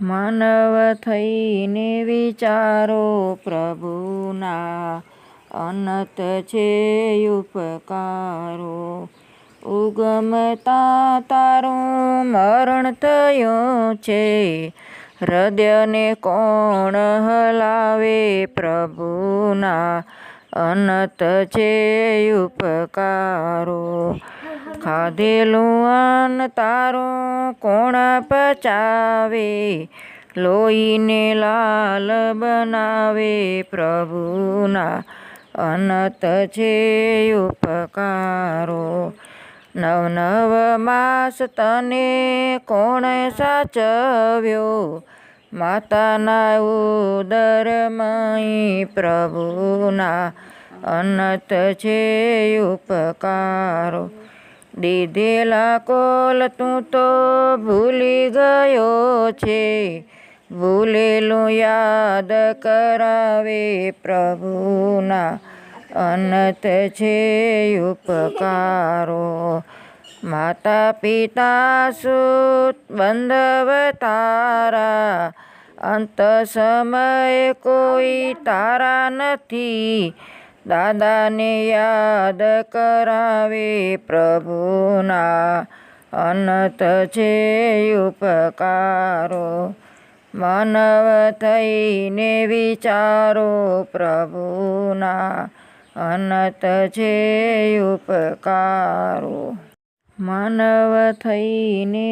માનવ થઈને વિચારો પ્રભુના, અનંત છે ઉપકારો. ઉગમતા તારું મરણ થયું છે, હૃદયને કોણ હલાવે પ્રભુના, અનંત છે ઉપકારો. ખાધેલું અન્ન તારું કોણ પચાવે, લોહીને લાલ બનાવે પ્રભુના, અનંત છે ઉપકારો. નવ નવ માસ તને કોણ સાચવ્યો, માતાના ઉદરમય પ્રભુના, અનંત છે ઉપકારો. દીધેલા કોલ તું તો ભૂલી ગયો છે, ભૂલેલું યાદ કરાવે પ્રભુના, અનંત છે ઉપકારો. માતા પિતા સુત બંધવ તારા, અંત સમયે કોઈ તારા નથી, દાદાને યાદ કરાવે પ્રભુના, અનંત છે ઉપકારો. માનવ થઈને વિચારો પ્રભુના, અનંત છે ઉપકારો. માનવ થઈને